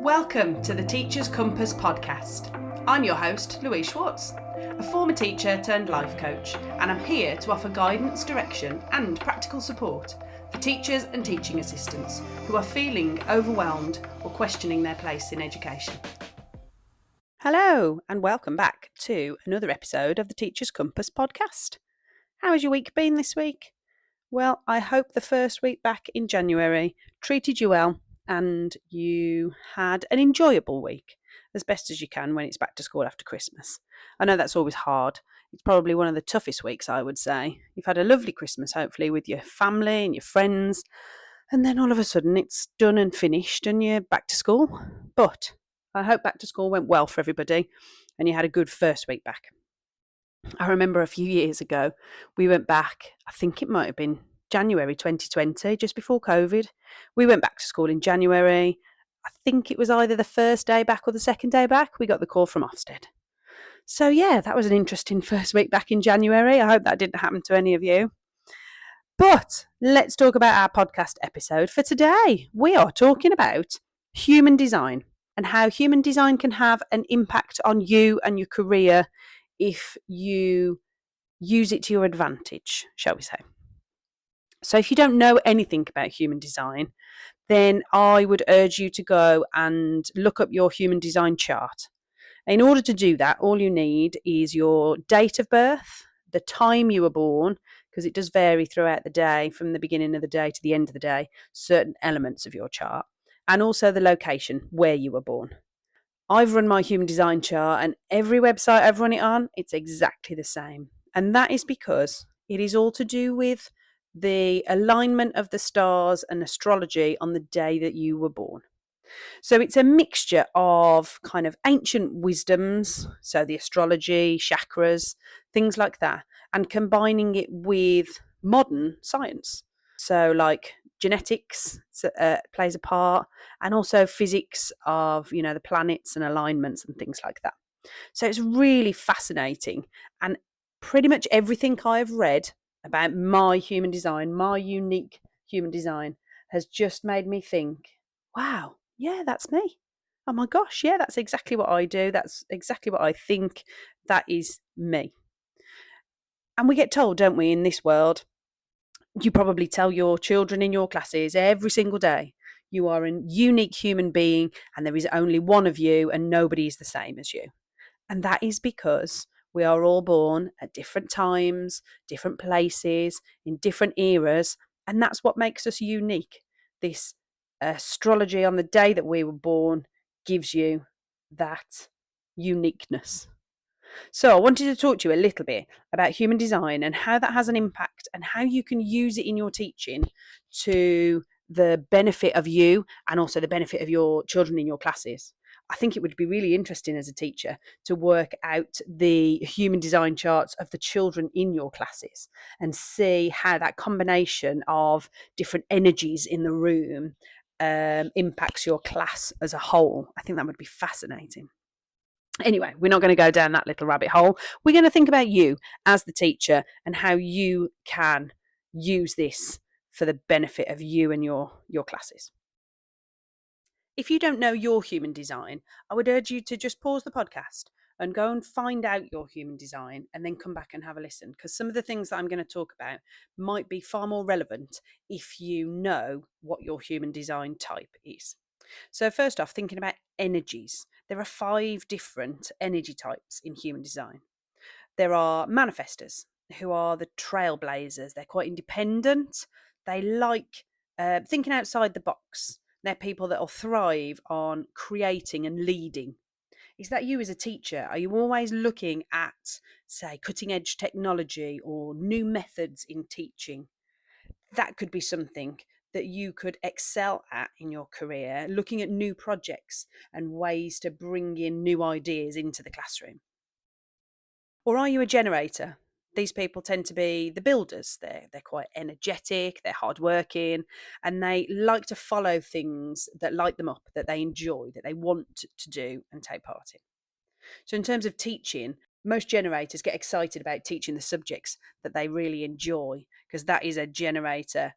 Welcome to the Teacher's Compass podcast. I'm your host, Louise Schwartz, a former teacher turned life coach, and I'm here to offer guidance, direction, and practical support for teachers and teaching assistants who are feeling overwhelmed or questioning their place in education. Hello, and welcome back to another episode of the Teacher's Compass podcast. How has your week been this week? Well, I hope the first week back in January treated you well and you had an enjoyable week, as best as you can when it's back to school after Christmas. I know that's always hard. It's probably one of the toughest weeks, I would say. You've had a lovely Christmas, hopefully, with your family and your friends, and then all of a sudden it's done and finished and you're back to school. But I hope back to school went well for everybody and you had a good first week back. I remember a few years ago, we went back, I think it might have been January 2020, just before COVID. We went back to school in January. I think it was either the first day back or the second day back. We got the call from Ofsted. So yeah, that was an interesting first week back in January. I hope that didn't happen to any of you. But let's talk about our podcast episode for today. We are talking about human design and how human design can have an impact on you and your career if you use it to your advantage, shall we say. So if you don't know anything about human design, then I would urge you to go and look up your human design chart. In order to do that, all you need is your date of birth, the time you were born, because it does vary throughout the day, from the beginning of the day to the end of the day, certain elements of your chart, and also the location where you were born. I've run my human design chart, and every website I've run it on, it's exactly the same. And that is because it is all to do with the alignment of the stars and astrology on the day that you were born. So it's a mixture of kind of ancient wisdoms, so the astrology, chakras, things like that, and combining it with modern science. So like genetics plays a part, and also physics of, the planets and alignments and things like that. So it's really fascinating, and pretty much everything I've read about my human design, my unique human design, has just made me think, wow, yeah, that's me. Oh my gosh, yeah, that's exactly what I do. That's exactly what I think. That is me. And we get told, don't we, in this world, you probably tell your children in your classes every single day, you are a unique human being and there is only one of you and nobody is the same as you. And that is because we are all born at different times, different places, in different eras, and that's what makes us unique. This astrology on the day that we were born gives you that uniqueness. So I wanted to talk to you a little bit about human design and how that has an impact and how you can use it in your teaching to the benefit of you and also the benefit of your children in your classes. I think it would be really interesting as a teacher to work out the human design charts of the children in your classes and see how that combination of different energies in the room impacts your class as a whole. I think that would be fascinating. Anyway, we're not going to go down that little rabbit hole. We're going to think about you as the teacher and how you can use this for the benefit of you and your classes. If you don't know your human design, I would urge you to just pause the podcast and go and find out your human design and then come back and have a listen, because some of the things that I'm going to talk about might be far more relevant if you know what your human design type is. So first off, thinking about energies. There are 5 different energy types in human design. There are manifestors, who are the trailblazers. They're quite independent. They like thinking outside the box. They're people that will thrive on creating and leading. Is that you as a teacher? Are you always looking at, say, cutting edge technology or new methods in teaching? That could be something that you could excel at in your career, looking at new projects and ways to bring in new ideas into the classroom. Or are you a generator? These people tend to be the builders. They're quite energetic, they're hardworking, and they like to follow things that light them up, that they enjoy, that they want to do and take part in. So in terms of teaching, most generators get excited about teaching the subjects that they really enjoy, because that is a generator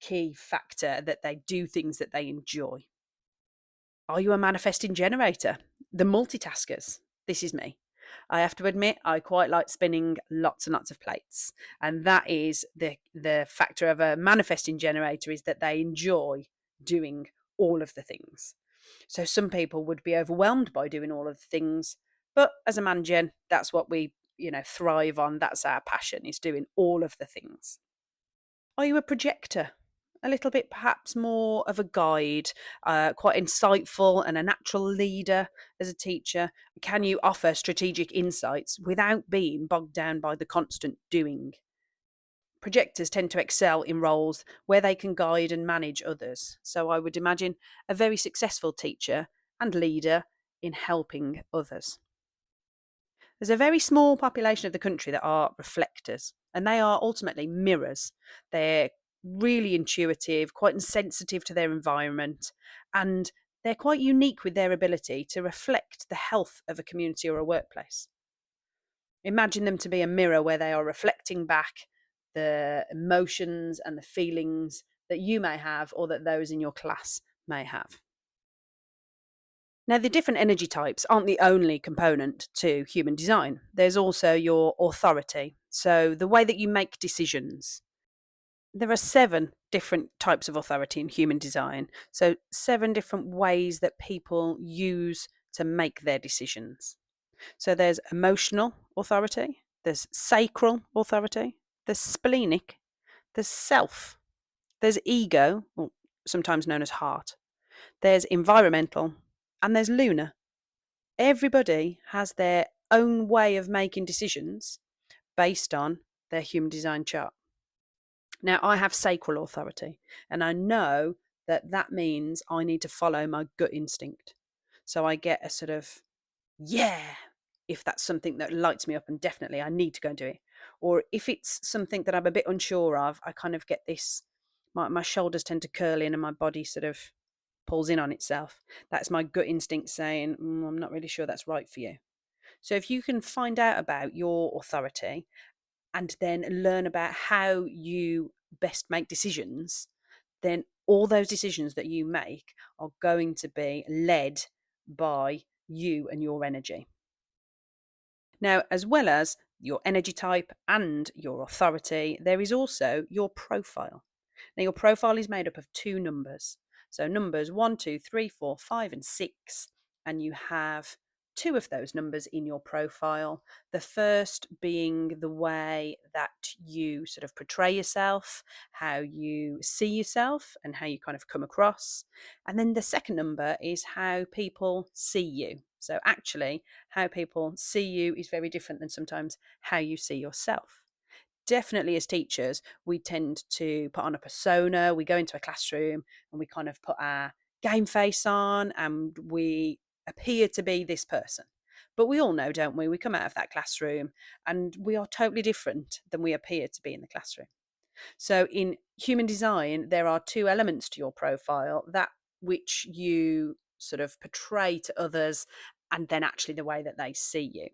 key factor, that they do things that they enjoy. Are you a manifesting generator? The multitaskers. This is me. I have to admit, I quite like spinning lots and lots of plates. And that is the factor of a manifesting generator, is that they enjoy doing all of the things. So some people would be overwhelmed by doing all of the things. But as a man gen, that's what we, thrive on. That's our passion, is doing all of the things. Are you a projector? A little bit perhaps more of a guide, quite insightful and a natural leader as a teacher. Can you offer strategic insights without being bogged down by the constant doing? Projectors tend to excel in roles where they can guide and manage others. So I would imagine a very successful teacher and leader in helping others. There's a very small population of the country that are reflectors, and they are ultimately mirrors. They're really intuitive, quite sensitive to their environment, and they're quite unique with their ability to reflect the health of a community or a workplace. Imagine them to be a mirror where they are reflecting back the emotions and the feelings that you may have, or that those in your class may have. Now, the different energy types aren't the only component to human design. There's also your authority, so the way that you make decisions. There are 7 different types of authority in human design, so 7 different ways that people use to make their decisions. So there's emotional authority, there's sacral authority, there's splenic, there's self, there's ego, or sometimes known as heart, there's environmental, and there's lunar. Everybody has their own way of making decisions based on their human design chart. Now, I have sacral authority, and I know that that means I need to follow my gut instinct. So I get a sort of, yeah, if that's something that lights me up, and definitely I need to go and do it. Or if it's something that I'm a bit unsure of, I kind of get this, my shoulders tend to curl in and my body sort of pulls in on itself. That's my gut instinct saying, I'm not really sure that's right for you. So if you can find out about your authority and then learn about how you best make decisions, then all those decisions that you make are going to be led by you and your energy. Now, as well as your energy type and your authority, there is also your profile. Now, your profile is made up of 2 numbers. So numbers 1, 2, 3, 4, 5, and 6. And you have 2 of those numbers in your profile. The first being the way that you sort of portray yourself, how you see yourself, and how you kind of come across. And then the second number is how people see you. So actually, how people see you is very different than sometimes how you see yourself. Definitely, as teachers, we tend to put on a persona. We go into a classroom and we kind of put our game face on and we appear to be this person. But we all know, don't we? We come out of that classroom and we are totally different than we appear to be in the classroom. So in human design, there are 2 elements to your profile: that which you sort of portray to others, and then actually the way that they see you.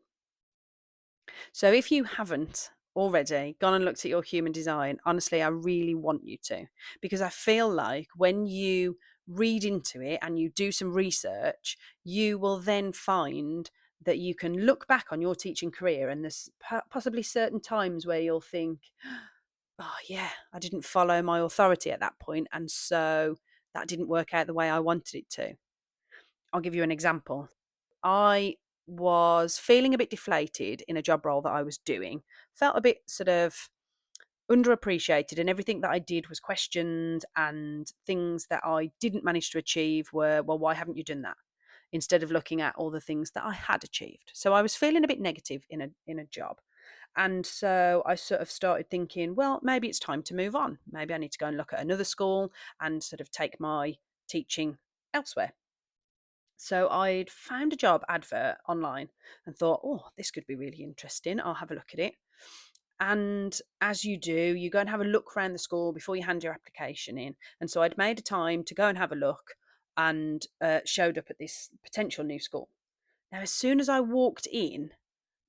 So if you haven't already gone and looked at your human design, honestly, I really want you to, because I feel like when you read into it and you do some research, you will then find that you can look back on your teaching career, and there's possibly certain times where you'll think, oh, yeah, I didn't follow my authority at that point, and so that didn't work out the way I wanted it to. I'll give you an example. I was feeling a bit deflated in a job role that I was doing, felt a bit sort of underappreciated, and everything that I did was questioned, and things that I didn't manage to achieve were, well, why haven't you done that? Instead of looking at all the things that I had achieved. So I was feeling a bit negative in a job. And so I sort of started thinking, well, maybe it's time to move on. Maybe I need to go and look at another school and sort of take my teaching elsewhere. So I'd found a job advert online and thought, oh, this could be really interesting. I'll have a look at it. And as you do, you go and have a look around the school before you hand your application in. And so I'd made a time to go and have a look, and showed up at this potential new school. Now, as soon as I walked in,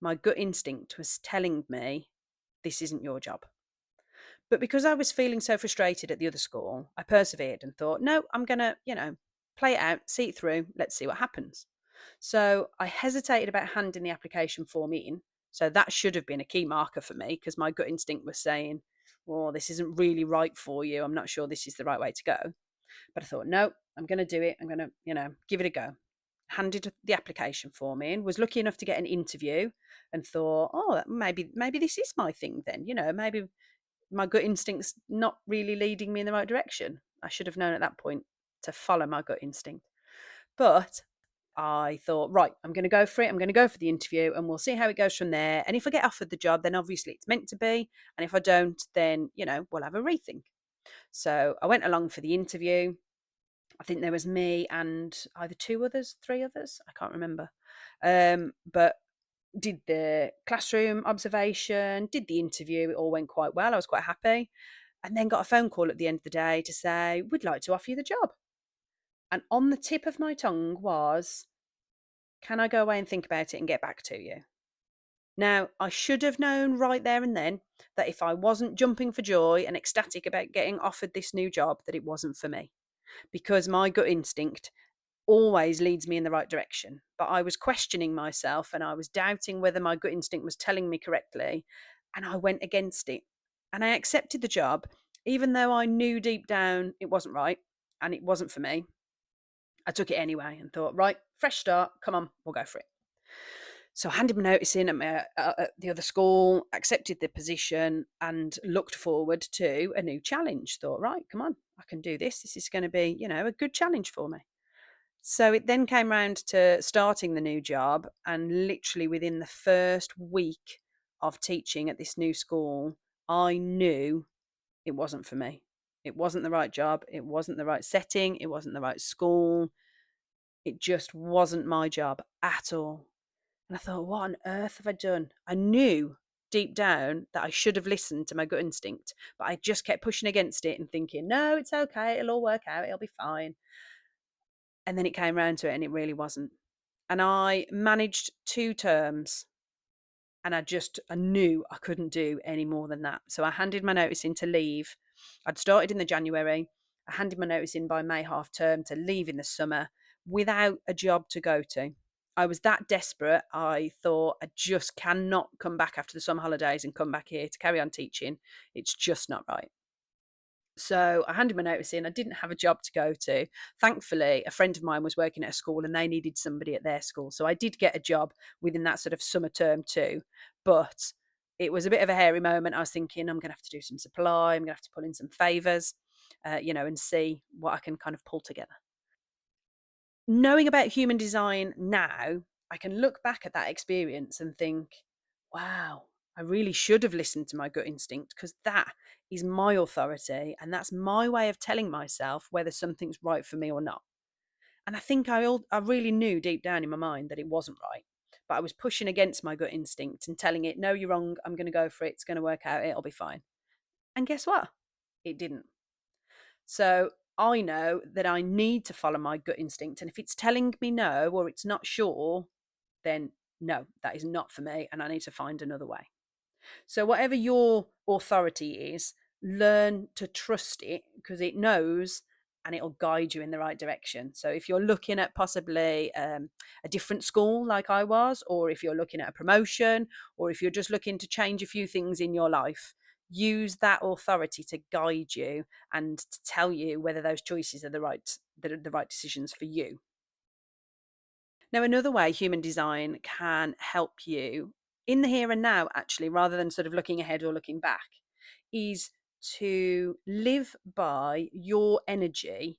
my gut instinct was telling me, this isn't your job. But because I was feeling so frustrated at the other school, I persevered and thought, no, I'm going to, play it out, see it through, let's see what happens. So I hesitated about handing the application form in. So that should have been a key marker for me because my gut instinct was saying, well, this isn't really right for you. I'm not sure this is the right way to go. But I thought, no, I'm going to do it. I'm going to, give it a go. Handed the application form in, was lucky enough to get an interview and thought, oh, maybe this is my thing then. Maybe my gut instinct's not really leading me in the right direction. I should have known at that point to follow my gut instinct. But I thought, right, I'm going to go for it. I'm going to go for the interview and we'll see how it goes from there. And if I get offered the job, then obviously it's meant to be. And if I don't, then, we'll have a rethink. So I went along for the interview. I think there was me and either three others. I can't remember. But did the classroom observation, did the interview. It all went quite well. I was quite happy. And then got a phone call at the end of the day to say, we'd like to offer you the job. And on the tip of my tongue was, can I go away and think about it and get back to you? Now, I should have known right there and then that if I wasn't jumping for joy and ecstatic about getting offered this new job, that it wasn't for me, because my gut instinct always leads me in the right direction. But I was questioning myself and I was doubting whether my gut instinct was telling me correctly, and I went against it. And I accepted the job, even though I knew deep down it wasn't right and it wasn't for me. I took it anyway and thought, right, fresh start, come on, we'll go for it. So I handed my notice in at the other school, accepted the position and looked forward to a new challenge. Thought, right, come on, I can do this. This is going to be, a good challenge for me. So it then came round to starting the new job, and literally within the first week of teaching at this new school, I knew it wasn't for me. It wasn't the right job. It wasn't the right setting. It wasn't the right school. It just wasn't my job at all. And I thought, what on earth have I done? I knew deep down that I should have listened to my gut instinct, but I just kept pushing against it and thinking, no, it's okay. It'll all work out. It'll be fine. And then it came round to it and it really wasn't. And I managed 2 terms and I knew I couldn't do any more than that. So I handed my notice in to leave. I'd started in the January. I handed my notice in by May half term to leave in the summer without a job to go to. I was that desperate. I thought I just cannot come back after the summer holidays and come back here to carry on teaching. It's just not right. So I handed my notice in. I didn't have a job to go to. Thankfully, a friend of mine was working at a school and they needed somebody at their school. So I did get a job within that sort of summer term too. But it was a bit of a hairy moment. I was thinking, I'm going to have to do some supply. I'm going to have to pull in some favours, and see what I can kind of pull together. Knowing about human design now, I can look back at that experience and think, wow, I really should have listened to my gut instinct, because that is my authority and that's my way of telling myself whether something's right for me or not. And I think I really knew deep down in my mind that it wasn't right, but I was pushing against my gut instinct and telling it, no, you're wrong. I'm going to go for it. It's going to work out. It'll be fine. And guess what? It didn't. So I know that I need to follow my gut instinct. And if it's telling me no, or it's not sure, then no, that is not for me. And I need to find another way. So whatever your authority is, learn to trust it, because it knows and it'll guide you in the right direction. So if you're looking at possibly a different school like I was, or if you're looking at a promotion, or if you're just looking to change a few things in your life, use that authority to guide you and to tell you whether those choices are the right decisions for you. Now, another way human design can help you in the here and now, actually, rather than sort of looking ahead or looking back, is to live by your energy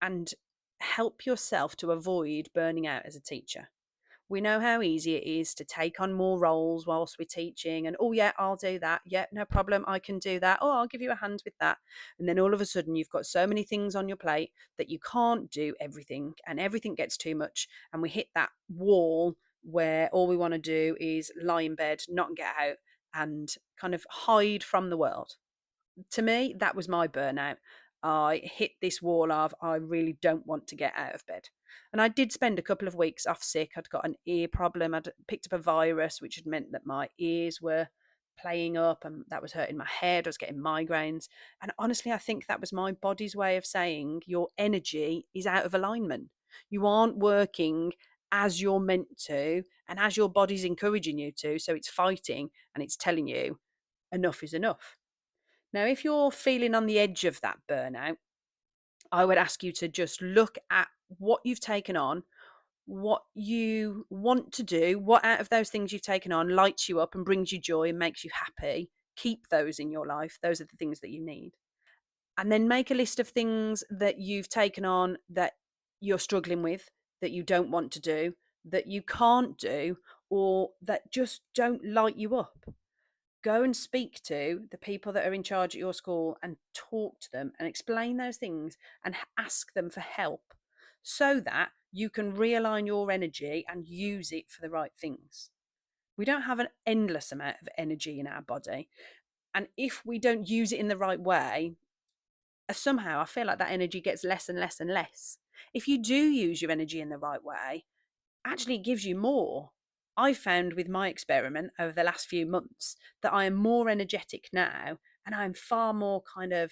and help yourself to avoid burning out as a teacher. We know how easy it is to take on more roles whilst we're teaching, and oh yeah, I'll do that. Yeah, no problem, I can do that. Oh, I'll give you a hand with that. And then all of a sudden you've got so many things on your plate that you can't do everything, and everything gets too much, and we hit that wall where all we want to do is lie in bed, not get out, and kind of hide from the world. To me, that was my burnout. I hit this wall of, I really don't want to get out of bed. And I did spend a couple of weeks off sick. I'd got an ear problem. I'd picked up a virus, which had meant that my ears were playing up, and that was hurting my head. I was getting migraines. And honestly, I think that was my body's way of saying your energy is out of alignment. You aren't working as you're meant to and as your body's encouraging you to. So it's fighting and it's telling you enough is enough. Now, if you're feeling on the edge of that burnout, I would ask you to just look at what you've taken on, what you want to do, what out of those things you've taken on lights you up and brings you joy and makes you happy. Keep those in your life. Those are the things that you need. And then make a list of things that you've taken on that you're struggling with, that you don't want to do, that you can't do, or that just don't light you up. Go and speak to the people that are in charge at your school and talk to them and explain those things and ask them for help so that you can realign your energy and use it for the right things. We don't have an endless amount of energy in our body. And if we don't use it in the right way, somehow I feel like that energy gets less and less and less. If you do use your energy in the right way, actually it gives you more. I've found with my experiment over the last few months that I am more energetic now, and I'm far more kind of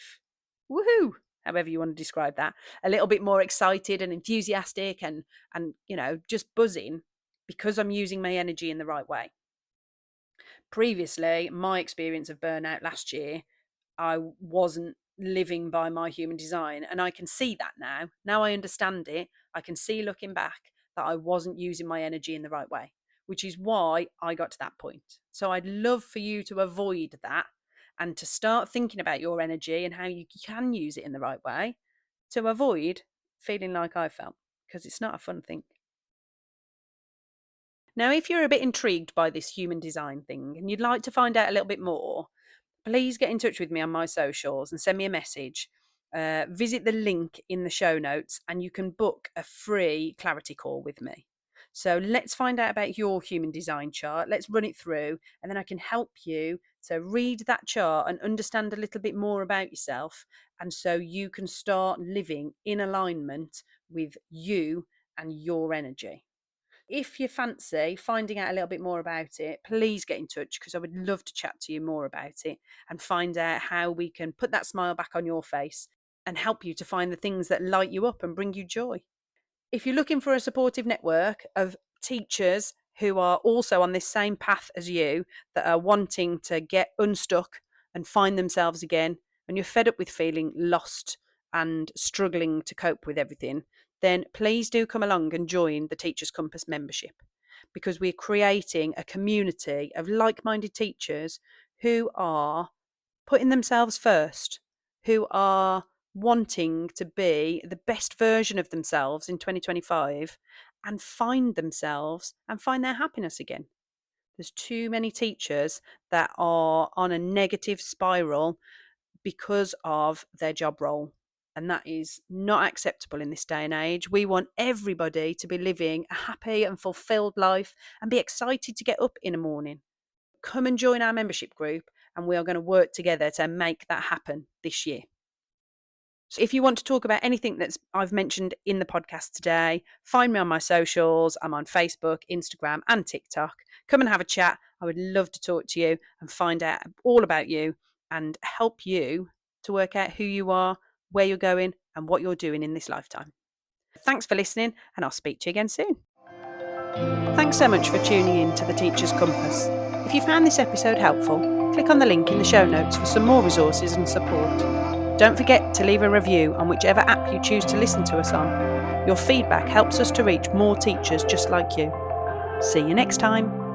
woohoo, however you want to describe that, a little bit more excited and enthusiastic and just buzzing because I'm using my energy in the right way. Previously, my experience of burnout last year, I wasn't living by my human design, and I can see that now. Now I understand it. I can see looking back that I wasn't using my energy in the right way, which is why I got to that point. So I'd love for you to avoid that and to start thinking about your energy and how you can use it in the right way to avoid feeling like I felt, because it's not a fun thing. Now, if you're a bit intrigued by this human design thing and you'd like to find out a little bit more, please get in touch with me on my socials and send me a message. Visit the link in the show notes and you can book a free clarity call with me. So let's find out about your human design chart. Let's run it through, and then I can help you to read that chart and understand a little bit more about yourself. And so you can start living in alignment with you and your energy. If you fancy finding out a little bit more about it, please get in touch, because I would love to chat to you more about it and find out how we can put that smile back on your face and help you to find the things that light you up and bring you joy. If you're looking for a supportive network of teachers who are also on this same path as you, that are wanting to get unstuck and find themselves again, and you're fed up with feeling lost and struggling to cope with everything, then please do come along and join the Teachers Compass membership, because we're creating a community of like-minded teachers who are putting themselves first, who are wanting to be the best version of themselves in 2025 and find themselves and find their happiness again. There's too many teachers that are on a negative spiral because of their job role. And that is not acceptable in this day and age. We want everybody to be living a happy and fulfilled life and be excited to get up in the morning. Come and join our membership group, and we are going to work together to make that happen this year. So if you want to talk about anything that I've mentioned in the podcast today, find me on my socials. I'm on Facebook, Instagram, and TikTok. Come and have a chat. I would love to talk to you and find out all about you and help you to work out who you are, where you're going, and what you're doing in this lifetime. Thanks for listening, and I'll speak to you again soon. Thanks so much for tuning in to the Teacher's Compass. If you found this episode helpful, click on the link in the show notes for some more resources and support. Don't forget to leave a review on whichever app you choose to listen to us on. Your feedback helps us to reach more teachers just like you. See you next time.